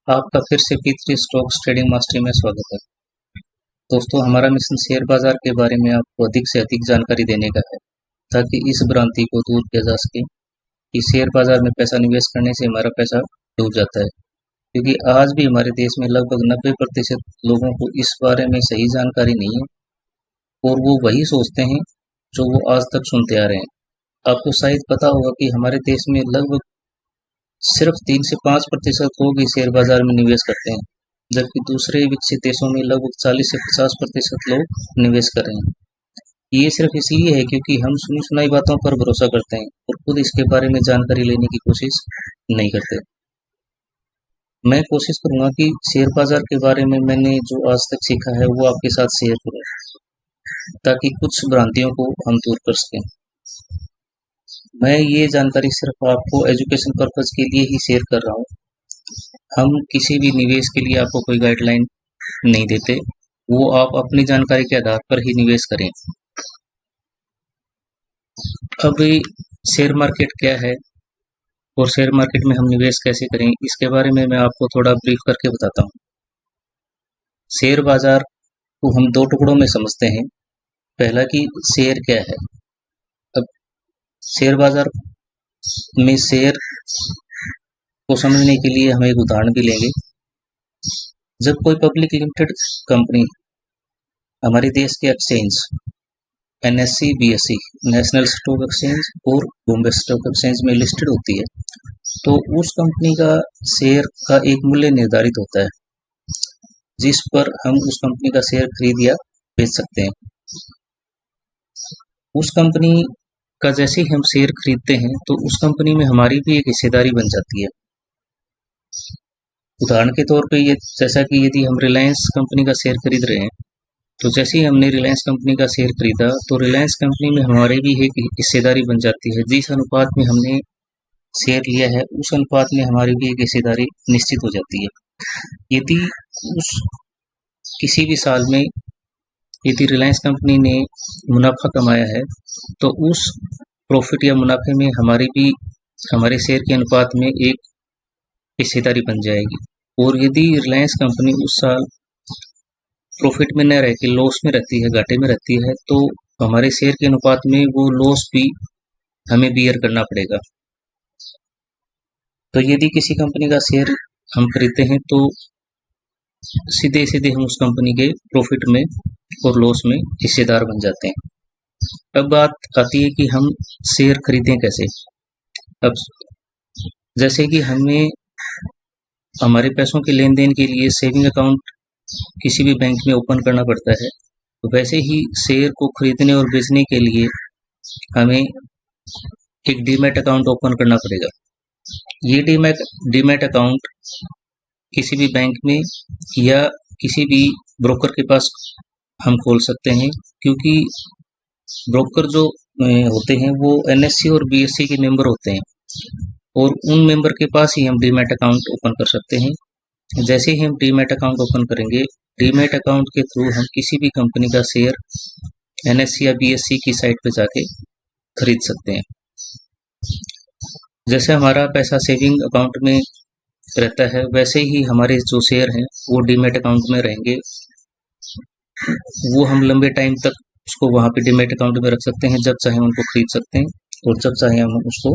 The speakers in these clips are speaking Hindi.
आपका फिर से P3 स्टॉक्स ट्रेडिंग मास्टरी में स्वागत है। दोस्तों, हमारा मिशन शेयर बाजार के बारे में आपको अधिक से अधिक जानकारी देने का है, ताकि इस भ्रांति को दूर किया जा सके कि शेयर बाजार में पैसा निवेश करने से हमारा पैसा डूब जाता है। क्योंकि आज भी हमारे देश में लगभग 90% लोगों को इस बारे में सही जानकारी नहीं है और वो वही सोचते हैं जो वो आज तक सुनते आ रहे हैं। आपको शायद पता होगा कि हमारे देश में लगभग सिर्फ 3 से 5% लोग ही शेयर बाजार में निवेश करते हैं, जबकि दूसरे विकसित देशों में लगभग 40 से 50% लोग निवेश कर रहे हैं। ये सिर्फ इसलिए है क्योंकि हम सुनी सुनाई बातों पर भरोसा करते हैं और खुद इसके बारे में जानकारी लेने की कोशिश नहीं करते। मैं कोशिश करूंगा कि शेयर बाजार के बारे में मैंने जो आज तक सीखा है वो आपके साथ शेयर करूं, ताकि कुछ भ्रांतियों को हम दूर कर सकें। मैं ये जानकारी सिर्फ आपको एजुकेशन पर्पज के लिए ही शेयर कर रहा हूँ। हम किसी भी निवेश के लिए आपको कोई गाइडलाइन नहीं देते, वो आप अपनी जानकारी के आधार पर ही निवेश करें। अब शेयर मार्केट क्या है और शेयर मार्केट में हम निवेश कैसे करें, इसके बारे में मैं आपको थोड़ा ब्रीफ करके बताता हूँ। शेयर बाजार को हम दो टुकड़ों में समझते हैं। पहला कि शेयर क्या है। अब शेयर बाजार में शेयर को समझने के लिए हम एक उदाहरण भी लेंगे। जब कोई पब्लिक लिमिटेड कंपनी हमारे देश के exchange NSE, BSE, national stock exchange और बॉम्बे स्टॉक एक्सचेंज में लिस्टेड होती है, तो उस कंपनी का शेयर का एक मूल्य निर्धारित होता है, जिस पर हम उस कंपनी का शेयर खरीद या बेच सकते हैं। उस कंपनी का जैसे ही हम शेयर खरीदते हैं तो उस कंपनी में हमारी भी एक हिस्सेदारी बन जाती है। उदाहरण के तौर पे ये जैसा कि यदि हम रिलायंस कंपनी का शेयर खरीद रहे हैं, तो जैसे ही हमने रिलायंस कंपनी का शेयर खरीदा तो रिलायंस कंपनी में हमारी भी एक हिस्सेदारी बन जाती है। जिस अनुपात में हमने शेयर लिया है उस अनुपात में हमारी भी एक हिस्सेदारी निश्चित हो जाती है। यदि उस किसी भी साल में यदि रिलायंस कंपनी ने मुनाफा कमाया है तो उस प्रॉफिट या मुनाफे में हमारी भी हमारे शेयर के अनुपात में एक हिस्सेदारी बन जाएगी। और यदि रिलायंस कंपनी उस साल प्रॉफिट में न रह के लॉस में रहती है, घाटे में रहती है, तो हमारे शेयर के अनुपात में वो लॉस भी हमें बियर करना पड़ेगा। तो यदि किसी कंपनी का शेयर हम खरीदते हैं तो सीधे सीधे हम उस कंपनी के प्रॉफिट में और लॉस में हिस्सेदार बन जाते हैं। अब बात आती है कि हम शेयर खरीदें कैसे। अब जैसे कि हमें हमारे पैसों के लेन देन के लिए सेविंग अकाउंट किसी भी बैंक में ओपन करना पड़ता है, तो वैसे ही शेयर को खरीदने और बेचने के लिए हमें एक डीमैट अकाउंट ओपन करना पड़ेगा। ये डीमैट अकाउंट किसी भी बैंक में या किसी भी ब्रोकर के पास हम खोल सकते हैं, क्योंकि ब्रोकर जो होते हैं वो NSE और BSE के मेंबर होते हैं और उन मेंबर के पास ही हम डीमैट अकाउंट ओपन कर सकते हैं। जैसे ही हम डीमैट अकाउंट ओपन करेंगे, डीमैट अकाउंट के थ्रू हम किसी भी कंपनी का शेयर NSE या BSE की साइट पर जाके खरीद सकते हैं। जैसे हमारा पैसा सेविंग अकाउंट में रहता है, वैसे ही हमारे जो शेयर हैं वो डीमैट अकाउंट में रहेंगे। वो हम लंबे टाइम तक उसको वहाँ पे डीमैट अकाउंट में रख सकते हैं, जब चाहे उनको खरीद सकते हैं और जब चाहे हम उसको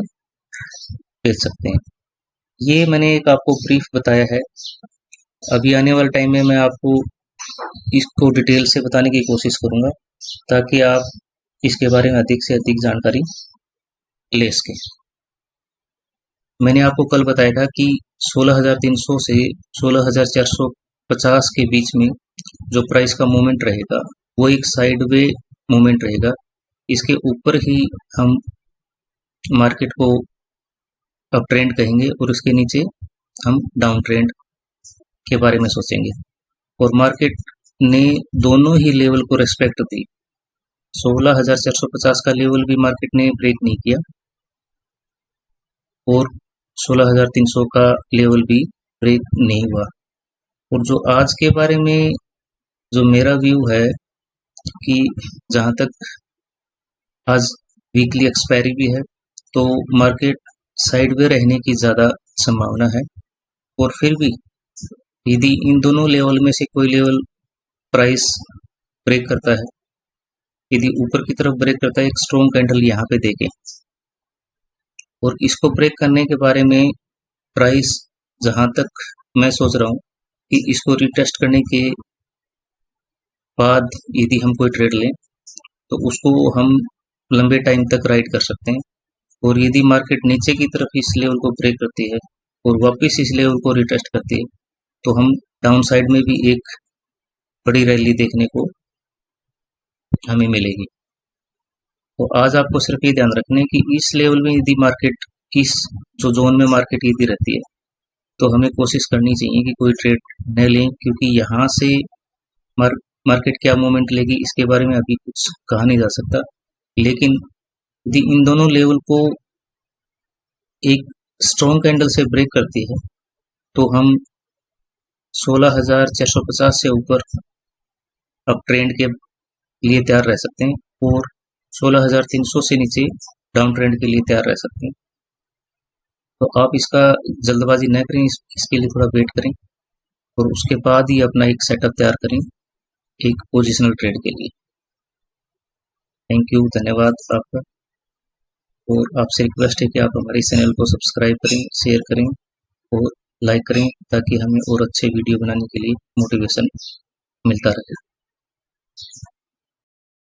बेच सकते हैं। ये मैंने एक आपको ब्रीफ बताया है। अभी आने वाले टाइम में मैं आपको इसको डिटेल से बताने की कोशिश करूँगा, ताकि आप इसके बारे में अधिक से अधिक जानकारी ले सकें। मैंने आपको कल बताया था कि 16,300 से 16,450 के बीच में जो प्राइस का मूवमेंट रहेगा वो एक साइडवे मूवमेंट रहेगा। इसके ऊपर ही हम मार्केट को अप ट्रेंड कहेंगे और इसके नीचे हम डाउन ट्रेंड के बारे में सोचेंगे। और मार्केट ने दोनों ही लेवल को रेस्पेक्ट दी। 16,450 का लेवल भी मार्केट ने ब्रेक नहीं किया और 16,300 का लेवल भी ब्रेक नहीं हुआ। और जो आज के बारे में जो मेरा व्यू है कि जहाँ तक आज वीकली एक्सपायरी भी है, तो मार्केट साइडवे रहने की ज़्यादा संभावना है। और फिर भी यदि इन दोनों लेवल में से कोई लेवल प्राइस ब्रेक करता है, यदि ऊपर की तरफ ब्रेक करता है, एक स्ट्रॉन्ग कैंडल यहाँ पे देके, और इसको ब्रेक करने के बारे में प्राइस जहां तक मैं सोच रहा हूँ कि इसको रिटेस्ट करने के बाद यदि हम कोई ट्रेड लें तो उसको हम लंबे टाइम तक राइड कर सकते हैं। और यदि मार्केट नीचे की तरफ इस लेवल को ब्रेक करती है और वापस इस लेवल को रिटेस्ट करती है तो हम डाउन साइड में भी एक बड़ी रैली देखने को हमें मिलेगी। तो आज आपको सिर्फ ये ध्यान रखना है कि इस लेवल में यदि मार्केट, इस जो जोन में मार्केट यदि रहती है तो हमें कोशिश करनी चाहिए कि कोई ट्रेड न लें, क्योंकि यहाँ से मार्केट क्या मूवमेंट लेगी इसके बारे में अभी कुछ कहा नहीं जा सकता। लेकिन यदि इन दोनों लेवल को एक स्ट्रॉन्ग कैंडल से ब्रेक करती है तो हम 16,450 से ऊपर अप ट्रेंड के लिए तैयार रह सकते हैं और 16,300 से नीचे डाउन ट्रेंड के लिए तैयार रह सकते हैं। तो आप इसका जल्दबाजी न करें, इसके लिए थोड़ा वेट करें और उसके बाद ही अपना एक सेटअप तैयार करें एक पोजिशनल ट्रेड के लिए। थैंक यू, धन्यवाद आपका। और आपसे रिक्वेस्ट है कि आप हमारे चैनल को सब्सक्राइब करें, शेयर करें और लाइक करें ताकि हमें और अच्छे वीडियो बनाने के लिए मोटिवेशन मिलता रहे।